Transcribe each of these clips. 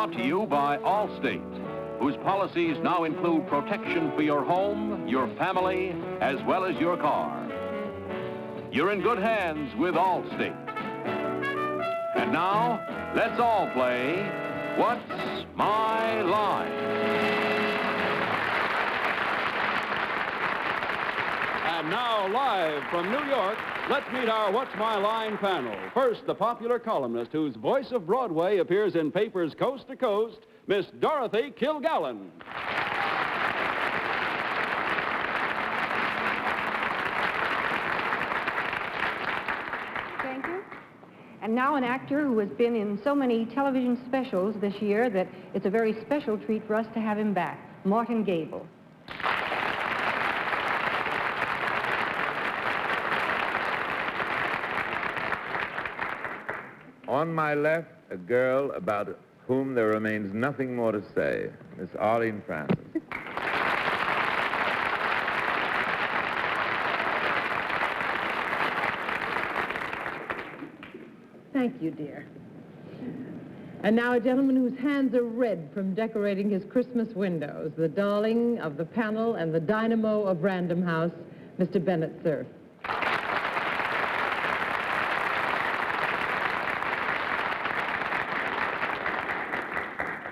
Brought to you by Allstate, whose policies now include protection for your home, your family, as well as your car. You're in good hands with Allstate. And now, let's all play What's My Line? And now, live from New York, let's meet our What's My Line panel. First, the popular columnist whose voice of Broadway appears in papers coast to coast, Miss Dorothy Kilgallen. Thank you. And now an actor who has been in so many television specials this year that it's a very special treat for us to have him back, Martin Gabel. On my left, a girl about whom there remains nothing more to say, Miss Arlene Francis. Thank you, dear. And now a gentleman whose hands are red from decorating his Christmas windows, the darling of the panel and the dynamo of Random House, Mr. Bennett, Cerf.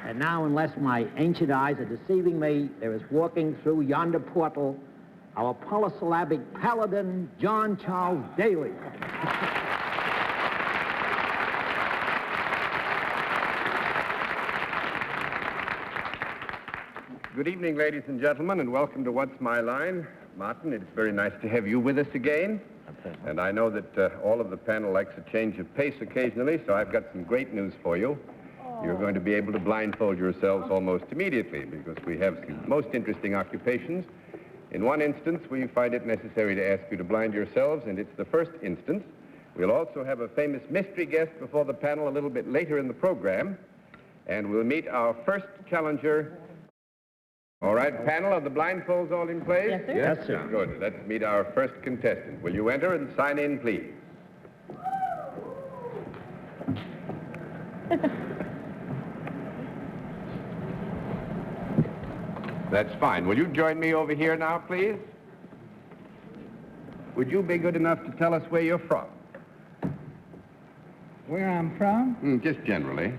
And now, unless my ancient eyes are deceiving me, there is walking through yonder portal our polysyllabic paladin, John Charles Daly. Good evening, ladies and gentlemen, and welcome to What's My Line. Martin, it's very nice to have you with us again. And I know that all of the panel likes a change of pace occasionally, so I've got some great news for you. You're going to be able to blindfold yourselves almost immediately because we have some most interesting occupations. In one instance, we find it necessary to ask you to blind yourselves, and it's the first instance. We'll also have a famous mystery guest before the panel a little bit later in the program, and we'll meet our first challenger. All right, panel, are the blindfolds all in place? Yes, sir. Yes, sir. Good. Let's meet our first contestant. Will you enter and sign in, please? That's fine. Will you join me over here now, please? Would you be good enough to tell us where you're from? Where I'm from? Just generally.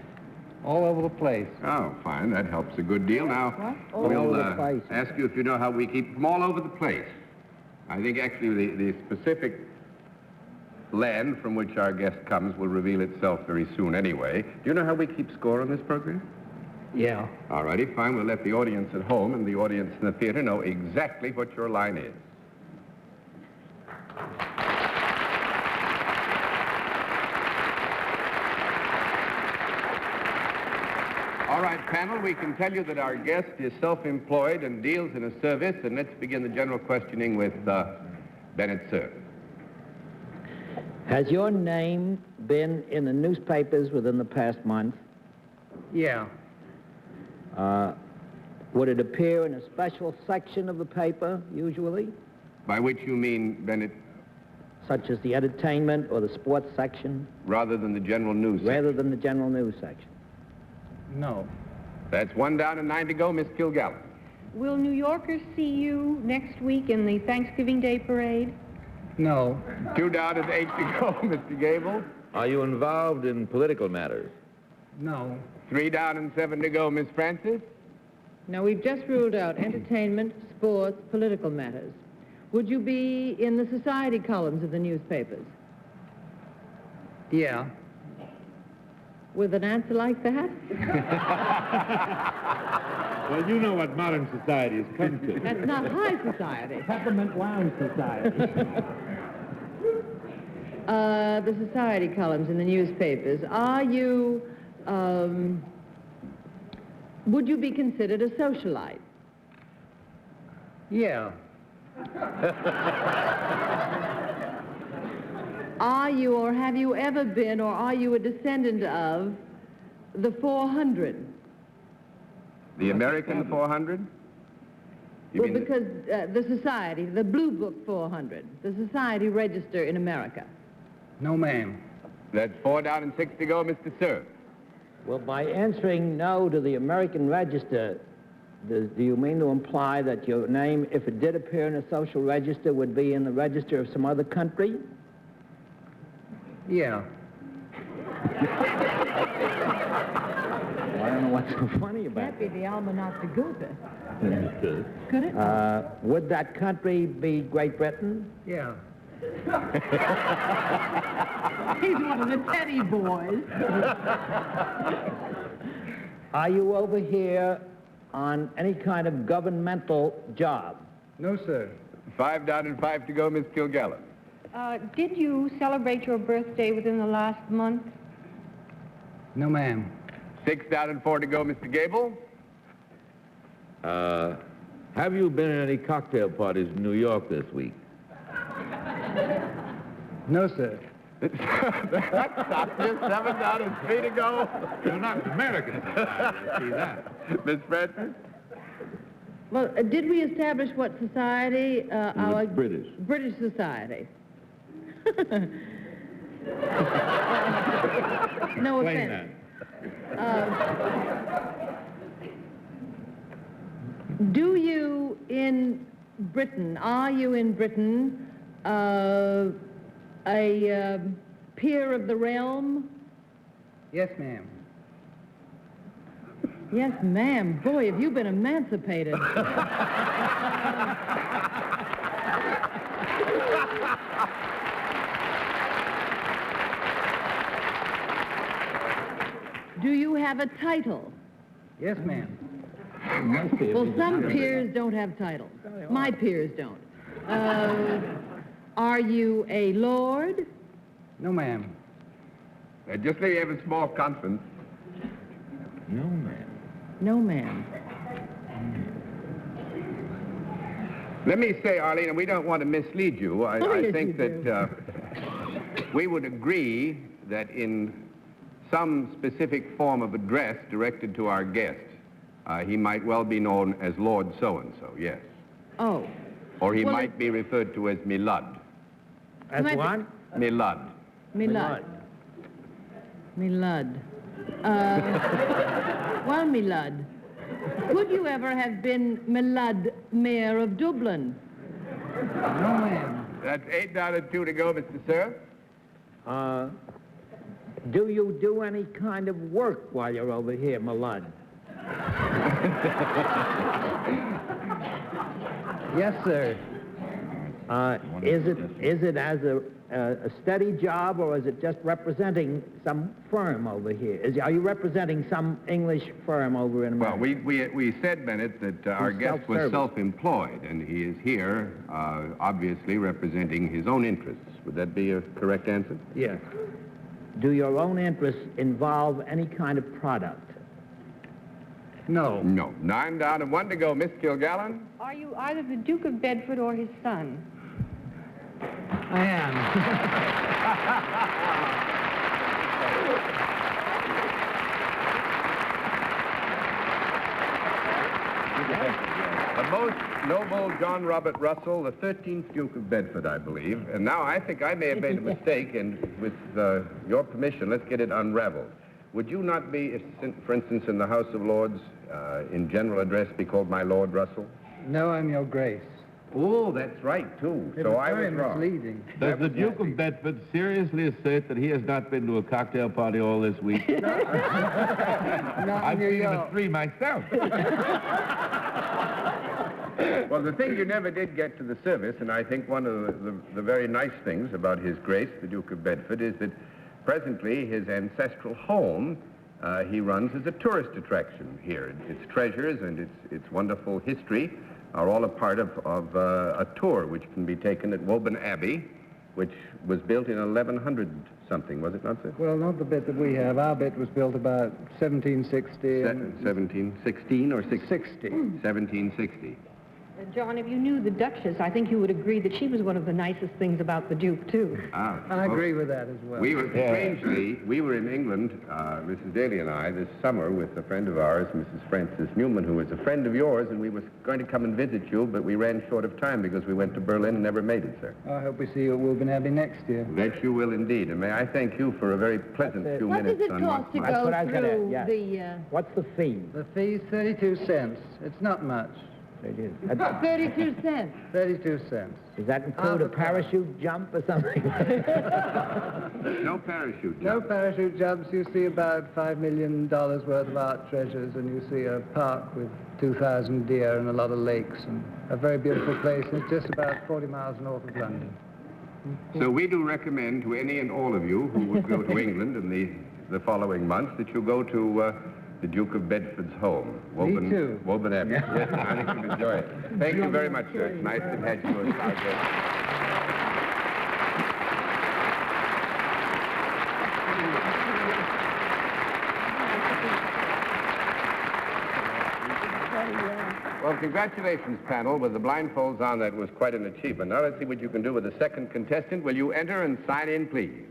All over the place. Oh, fine. That helps a good deal. Now, All we'll over the place. ask you if you know how we keep them all over the place. I think actually the specific land from which our guest comes will reveal itself very soon anyway. Do you know how we keep score on this program? Yeah. All righty, fine. We'll let the audience at home and the audience in the theater know exactly what your line is. All right, panel, we can tell you that our guest is self-employed and deals in a service, and let's begin the general questioning with Bennett, Cerf. Has your name been in the newspapers within the past month? Yeah. Would it appear in a special section of the paper, usually, By which you mean, Bennett, such as the entertainment or the sports section, rather than the general news rather section? than the general news section? No. That's 1 down and 9 to go, Miss Kilgallen. Will New Yorkers see you next week in the Thanksgiving Day parade? No. 2 down and 8 to go, Mr. Gabel. Are you involved in political matters? No. 3 down and 7 to go, Miss Francis. Now, we've just ruled out entertainment, sports, political matters. Would you be in the society columns of the newspapers? Yeah. With an answer like that? Well, you know what modern society has come to. That's not high society. Peppermint Lounge Society. The society columns in the newspapers. Are you, would you be considered a socialite? Yeah. Are you or have you ever been or are you a descendant of the 400? The American 400? You Well, mean because the society, the Blue Book 400, the society register in America. No, ma'am. that's 4 down and 6 to go, Mr. Cerf. Well, by answering no to the American register, do you mean to imply that your name, if it did appear in a social register, would be in the register of some other country? Yeah. Well, I don't know what's so funny about Can't be it. the Almanach de Gutha. Could. Could it? Would that country be Great Britain? Yeah. He's one of the Teddy boys. Are you over here on any kind of governmental job? No, sir. 5 down and 5 to go, Miss Kilgallen. Did you celebrate your birthday within the last month? No, ma'am. 6 down and 4 to go, Mr. Gabel. Have you been at any cocktail parties in New York this week? No, sir. That stops you. 7 down and 3 to go. You're not American. I see that. Miss Francis? Well, did we establish what society? Our British. British society. No Explain offense. that. Do you in Britain, are you in Britain a peer of the realm? Yes, ma'am. Yes, ma'am. Boy, have you been emancipated. Do you have a title? Yes, ma'am. Well, some peers don't have titles. My peers don't. Are you a lord? No, ma'am. Just let me have a small conference. No, man. No, ma'am. Let me say, Arlene, and we don't want to mislead you. I yes, think you that we would agree that in some specific form of address directed to our guest, he might well be known as Lord So-and-so, yes. Oh. Or he Well, might be referred to as Milud. As Might be- what? Milud. Milud. Milud. Well, Milud, could you ever have been Milud, Mayor of Dublin? No, ma'am. That's 8 down and 2 to go, Mr. Cerf. Do you do any kind of work while you're over here, Malud? Yes, sir. Is it as a steady job, or is it just representing some firm over here? Are you representing some English firm over in Well, America? we said, Bennett, that our He's guest was self-service. self-employed, and he is here, obviously representing his own interests. Would that be a correct answer? Yes. Do your own interests involve any kind of product? No. No. 9 down and 1 to go, Miss Kilgallen. Are you either the Duke of Bedford or his son? I am. The most noble John Robert Russell, the 13th Duke of Bedford, I believe. And now I think I may have made a mistake, and with your permission, let's get it unraveled. Would you not be, for instance, in the House of Lords, in general address, be called my Lord Russell? No, I'm your grace. Oh, that's right, too. It So was I very was wrong. misleading. Does the Duke of Bedford seriously assert that he has not been to a cocktail party all this week? Not I've in New seen him York. at 3 myself. Well, the thing you never did get to the service, and I think one of the very nice things about His Grace, the Duke of Bedford, is that presently his ancestral home he runs as a tourist attraction here. Its treasures and its wonderful history are all a part of a tour which can be taken at Woburn Abbey, which was built in 1100-something, was it not, sir? Well, not the bit that we have. Our bit was built about 1760. 1716 or 60. 1760. John, if you knew the Duchess, I think you would agree that she was one of the nicest things about the Duke, too. I agree with that as well. Strangely, we were in England, Mrs. Daly and I, this summer with a friend of ours, Mrs. Frances Newman, who was a friend of yours, and we were going to come and visit you, but we ran short of time because we went to Berlin and never made it, sir. I hope we see you at Woburn Abbey next year. That you will indeed, and may I thank you for a very pleasant few minutes on What's My That's what I was gonna- through yeah. the... What's the fee? The fee's 32 cents. It's not much. It is. 32 cents. 32 cents. Does that include a parachute jump or something? No parachute jump. No parachute jumps. You see about $5 million worth of art treasures, and you see a park with 2,000 deer and a lot of lakes, and a very beautiful place. And it's just about 40 miles north of London. So we do recommend to any and all of you who would go to England in the following months that you go to the Duke of Bedford's home. Me too. Woburn Abbey. Yes, I think you'll enjoy it. Thank you very much, sir. It's nice to have had you as our guest. Well, congratulations, panel. With the blindfolds on, that was quite an achievement. Now let's see what you can do with the second contestant. Will you enter and sign in, please?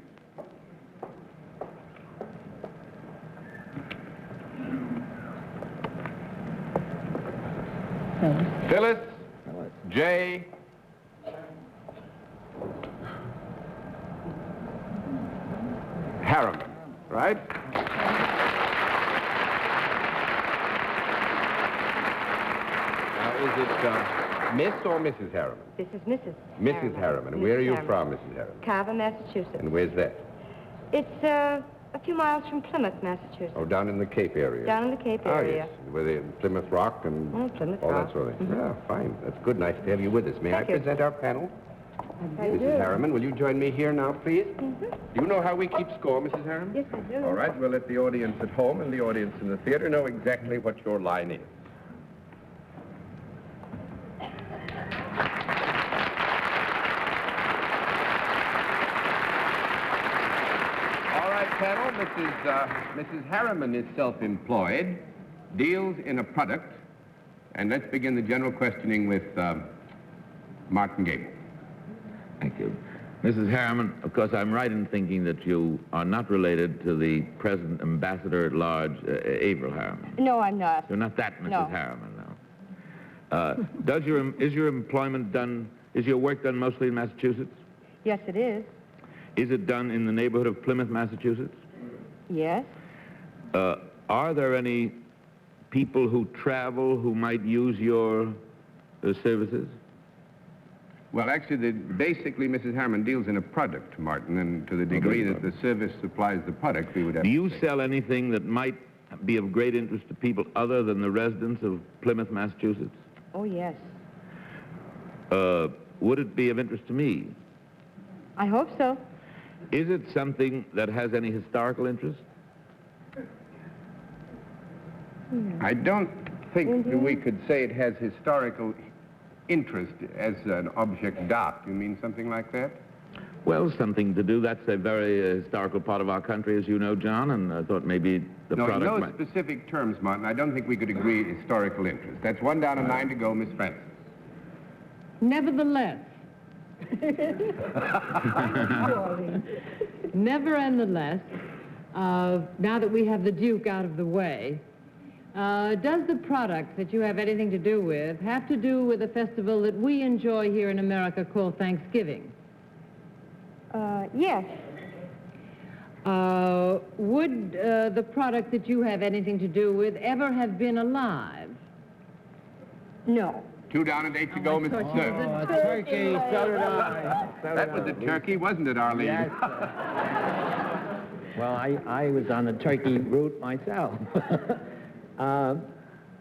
Phyllis J. Harriman, right? Now, is it Miss or Mrs. Harriman? This is Mrs. Mrs. Harriman. Where are you Harriman. from, Mrs. Harriman? Carver, Massachusetts. And where's that? It's a few miles from Plymouth, Massachusetts. Oh, down in the Cape area. Down in the Cape Oh, area. yes. Where the Plymouth Rock and Plymouth all Rock. that sort of thing. Mhm. Yeah, fine. That's good. Nice to have you with us. May Thank I you. present our panel? I Mrs. do. Harriman, will you join me here now, please? Mhm. Do you know how we keep score, Mrs. Harriman? Yes, I do. All right, we'll let the audience at home and the audience in the theater know exactly what your line is. All right, panel, Mrs. Harriman is self-employed, deals in a product, and let's begin the general questioning with Martin Gabel. Thank you. Mrs. Harriman, of course, I'm right in thinking that you are not related to the present ambassador at large, Averil Harriman. No, I'm not. You're not that Mrs. No. Harriman, no. Is your employment done, is your work done mostly in Massachusetts? Yes, it is. Is it done in the neighborhood of Plymouth, Massachusetts? Yes. Are there any people who travel who might use your services? Well, actually, basically, Mrs. Harriman deals in a product, Martin, and to the degree that the service supplies the product, we would have Do you to say. sell anything that might be of great interest to people other than the residents of Plymouth, Massachusetts? Oh, yes. Would it be of interest to me? I hope so. Is it something that has any historical interest? I don't think that we could say it has historical interest as an object d'art. You mean something like that? Well, something to do. That's a very historical part of our country, as you know, John, and I thought maybe the No, in product those might... specific terms, Martin, I don't think we could agree historical interest. That's 1 down and 9 to go, Miss Francis. Nevertheless, nevertheless, now that we have the Duke out of the way, does the product that you have anything to do with have to do with a festival that we enjoy here in America called Thanksgiving? Yes. Would the product that you have anything to do with ever have been alive? No. 2 down and 8 to go, Mrs. Cerf. Turkey, so did I. That was a turkey, wasn't it, Arlene? Yes. Well, I was on the turkey route myself.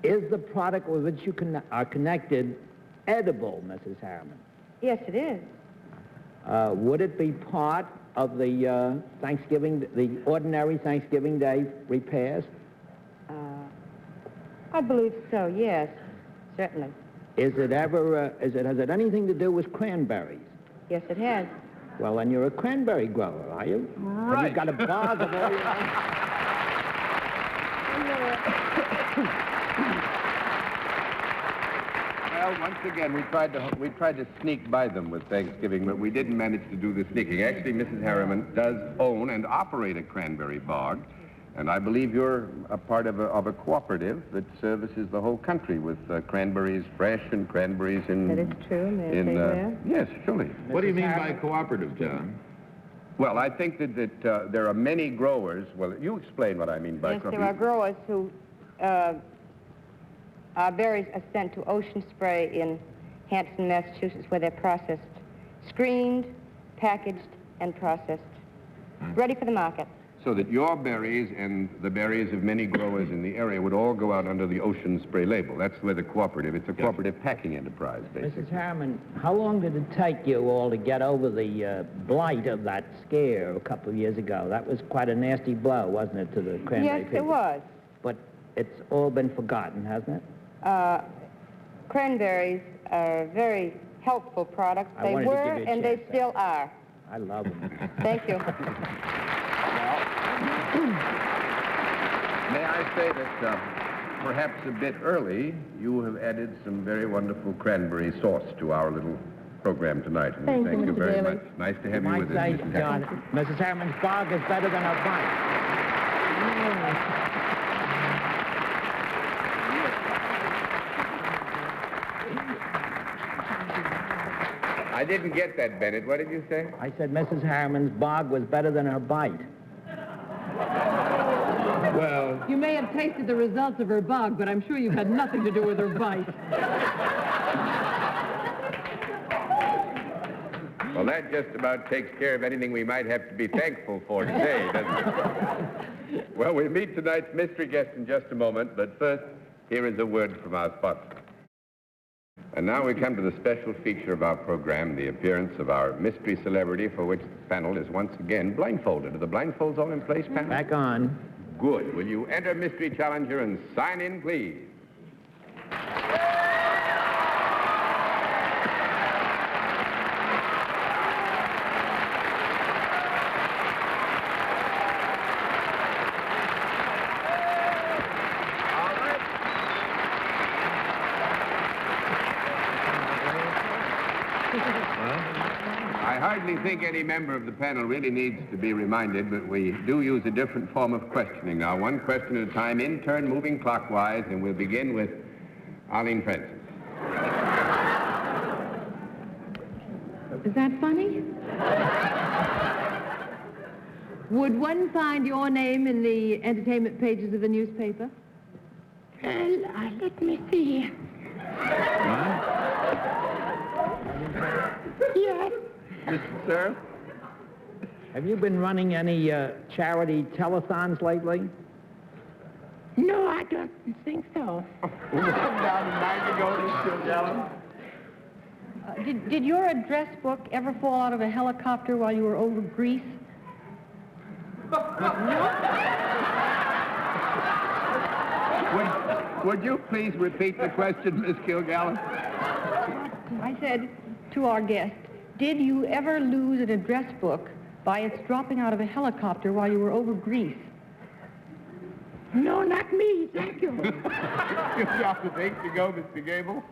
Is the product with which you are connected edible, Mrs. Harriman? Yes, it is. Would it be part of the the ordinary Thanksgiving Day repast? I believe so, yes. Certainly. Has it anything to do with cranberries? Yes, it has. Well, then you're a cranberry grower, are you? Right. Have you got a bog of all your own? Well, Well, once again, we tried to sneak by them with Thanksgiving, but we didn't manage to do the sneaking. Actually, Mrs. Harriman does own and operate a cranberry bog, and I believe you're a part of a cooperative that services the whole country with cranberries fresh and cranberries in... That is true. May I say where? Yes, surely. What do you mean by cooperative, John? Well, I think that there are many growers. Well, you explain what I mean by Yes, cooperative. there are growers who... our berries are sent to Ocean Spray in Hampton, Massachusetts, where they're processed, screened, packaged, and processed, ready for the market. So that your berries and the berries of many growers in the area would all go out under the Ocean Spray label. That's where the cooperative, it's a cooperative packing enterprise, basically. Mrs. Harriman, how long did it take you all to get over the blight of that scare a couple of years ago? That was quite a nasty blow, wasn't it, to the cranberry Yes, people? it was. But it's all been forgotten, hasn't it? Cranberries are a very helpful product. I They wanted to were, give you a and they chance. still are. I love them. Thank you. May I say that perhaps a bit early, you have added some very wonderful cranberry sauce to our little program tonight. And Thank we you, thank you Mr. very Bailey. much. Nice to have You you might with us, say, Mrs. John, Harriman. Mrs. Harriman's bog is better than her bite. I didn't get that, Bennett. What did you say? I said Mrs. Harriman's bog was better than her bite. Well, You may have tasted the results of her bog, but I'm sure you've had nothing to do with her bite. well, that just about takes care of anything we might have to be thankful for today, doesn't it? Well, we meet tonight's mystery guest in just a moment, but first, here is a word from our sponsor. And now we come to the special feature of our program, the appearance of our mystery celebrity, for which the panel is once again blindfolded. Are the blindfolds all in place, panel? Back on. Good. Will you enter Mystery Challenger and sign in, please? I hardly think any member of the panel really needs to be reminded, but we do use a different form of questioning now. One question at a time, in turn, moving clockwise, and we'll begin with Arlene Francis. Is that funny? Would one find your name in the entertainment pages of the newspaper? Well, let me see. Yes. Mr. Cerf? Have you been running any charity telethons lately? No, I don't think so. We'll come down tonight to go to Kilgallen. Did your address book ever fall out of a helicopter while you were over Greece? Would you please repeat the question, Miss Kilgallen? I said to our guest, did you ever lose an address book by its dropping out of a helicopter while you were over Greece? No, not me, thank you. You got to think to go, Mr. Gabel.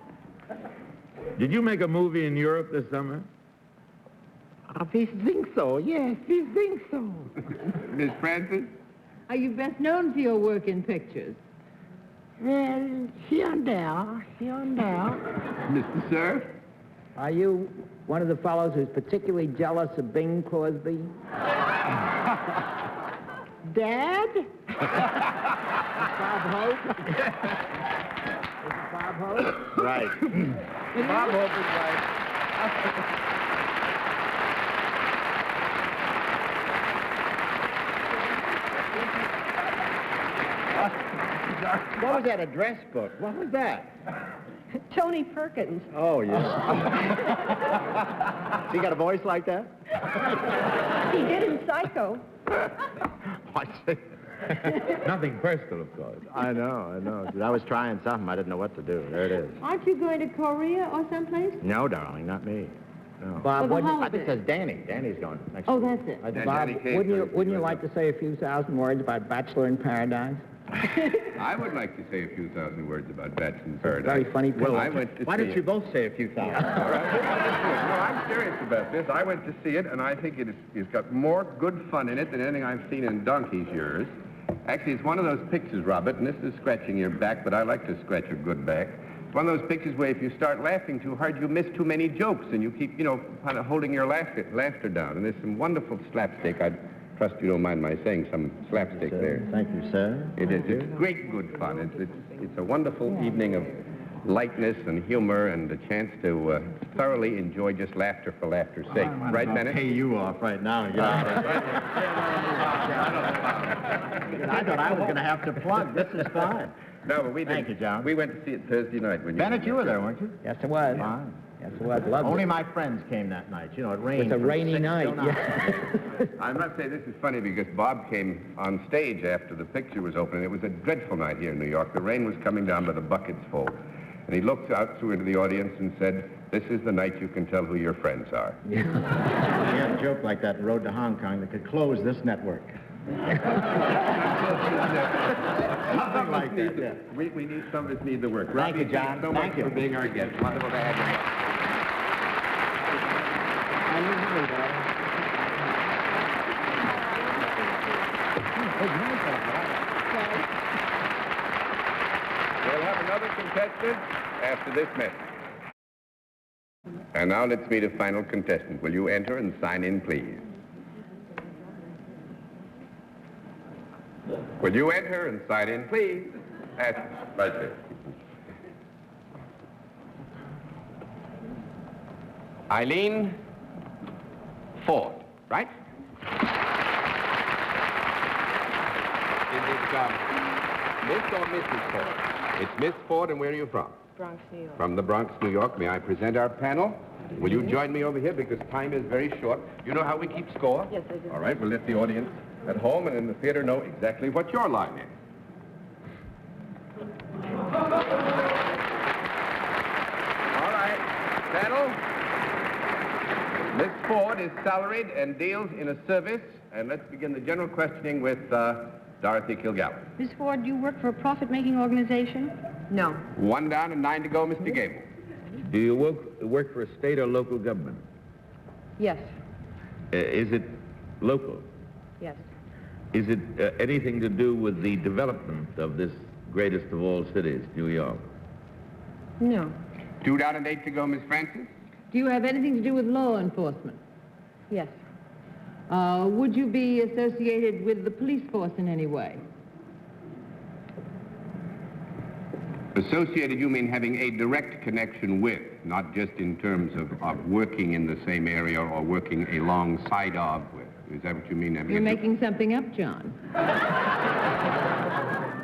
Did you make a movie in Europe this summer? We think so, yes, we think so. Miss Francis? Are you best known for your work in pictures? Well, here and there, here and there. Mr. Cerf? Are you one of the fellows who's particularly jealous of Bing Crosby? Dad? Bob Hope? Bob Hope? Right. Bob Hope is right. What was that address book? What was that? Tony Perkins. Oh, yes. He got a voice like that? He did in Psycho. Nothing personal, of course. I know. I was trying something. I didn't know what to do. There it is. Aren't you going to Korea or someplace? No, darling, not me. No. Bob, For the I think holidays. that's Danny. Danny's going next Oh, week. that's it. And Bob, Danny Kaye wouldn't goes you to like to say a few thousand words about Bachelor in Paradise? I would like to say a few thousand words about Bats and Bird. Very funny. Well, I went to Why see don't it. you both say a few thousand? All right. No, I'm serious about this. I went to see it, and I think it's got more good fun in it than anything I've seen in donkey's years. Actually, it's one of those pictures, Robert, and this is scratching your back, but I like to scratch a good back. It's one of those pictures where if you start laughing too hard, you miss too many jokes, and you keep, kind of holding your laughter down. And there's some wonderful slapstick. I trust you don't mind my saying some slapstick there. Thank you, sir. It is. It's great good fun. It's a wonderful evening of lightness and humor and a chance to thoroughly enjoy just laughter for laughter's sake. Right, Bennett? I'll pay you off right now. And get out of I thought I was going to have to plug. This is fine. No, but we did. Thank you, John. We went to see it Thursday night. When Bennett, you were there, weren't you? Yes, it was. Fine. Yes, it was. Lovely. Only my friends came that night. You know, it rained. It was a from rainy 6 night. till 9. Yeah. I must say this is funny because Bob came on stage after the picture was open. It was a dreadful night here in New York. The rain was coming down by the buckets full. And he looked out through into the audience and said, "This is the night you can tell who your friends are." We had a joke like that in Road to Hong Kong that could close this network. Something like that, yeah. We need, some of us need the work. Thank you, Robbie, John. thanks so Thank much you. for being our guest. Wonderful to have you. We'll have another contestant after this message. And now let's meet a final contestant. Will you enter and sign in, please? Will you enter and sign in, please? Right there. Arlene Ford, right? Is it Miss or Mrs. Ford? It's Miss Ford, and where are you from? Bronx, New York. From the Bronx, New York. May I present our panel? Will you join me over here because time is very short? You know how we keep score? Yes, I do. All right, we'll let the audience at home and in the theater know exactly what your line is. All right, panel. Miss Ford is salaried and deals in a service. And let's begin the general questioning with Dorothy Kilgallen. Miss Ford, do you work for a profit-making organization? No. 1 down and 9 to go, Mr. Gabel. Do you work for a state or local government? Yes. Is it local? Yes. Is it anything to do with the development of this greatest of all cities, New York? No. 2 down and 8 to go, Miss Francis. Do you have anything to do with law enforcement? Yes. Would you be associated with the police force in any way? Associated, you mean having a direct connection with, not just in terms of working in the same area or working alongside of with. Is that what you mean? You're making something up, John.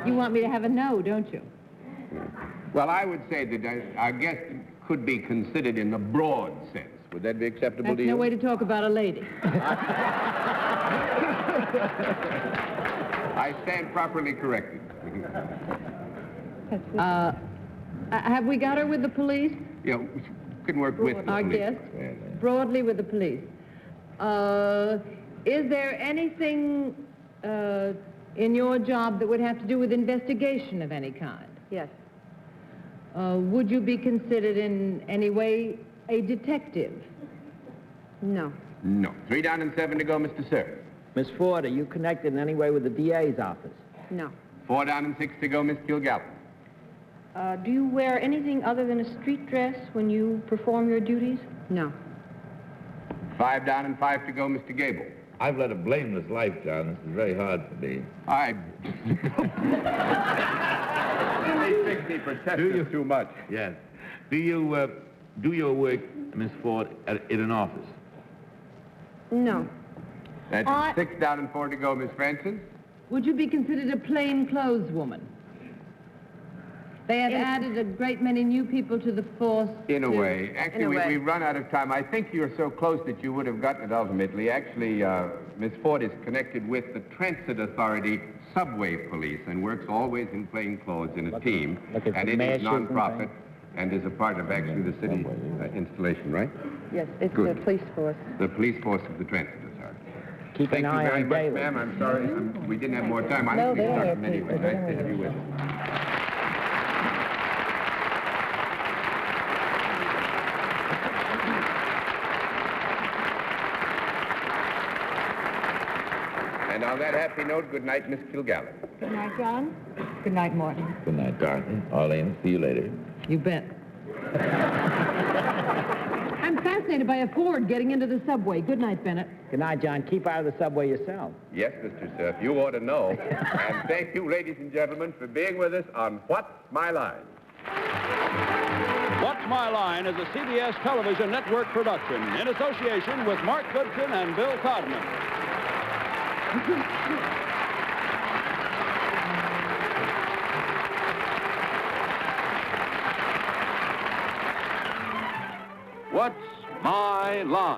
You want me to have a no, don't you? Well, I would say that our guest could be considered in the broad sense. Would that be acceptable That's to you? no way to talk about a lady. I stand properly corrected. Have we got her with the police? You know, we can work with the Our police. guest? Broadly with the police. Is there anything in your job that would have to do with investigation of any kind? Yes. Would you be considered in any way a detective? No. No. 3 down and 7 to go, Mr. Cerf. Miss Ford, are you connected in any way with the DA's office? No. 4 down and 6 to go, Miss Kilgallen. Do you wear anything other than a street dress when you perform your duties? No. 5 down and 5 to go, Mr. Gabel. I've led a blameless life, John. This is very hard for me. They think he protects too much. Yes. Do you do your work, Miss Ford, in an office? No. That's 6 down and 4 to go, Miss Francis. Would you be considered a plain clothes woman? They have added a great many new people to the force. In a way. Actually, we've run out of time. I think you're so close that you would have gotten it ultimately. Actually, Miss Ford is connected with the Transit Authority Subway Police and works always in plain clothes in a team. And it is non-profit and is a part of actually the city installation, right? Yes, it's Good. the police force. The police force of the Transit Authority. Keep Thank an you eye very on much, Gabel. ma'am. I'm sorry we didn't have more time. I No, think we they're struck here, them anyway. Pete. Nice to have you with us. And on that happy note, good night, Miss Kilgallen. Good night, John. Good night, Morton. Good night, Dorothy. Arlene, see you later. You bet. I'm fascinated by a Ford getting into the subway. Good night, Bennett. Good night, John. Keep out of the subway yourself. Yes, Mr. Cerf, you ought to know. And thank you, ladies and gentlemen, for being with us on What's My Line? What's My Line is a CBS television network production in association with Mark Goodson and Bill Codman. What's My Line?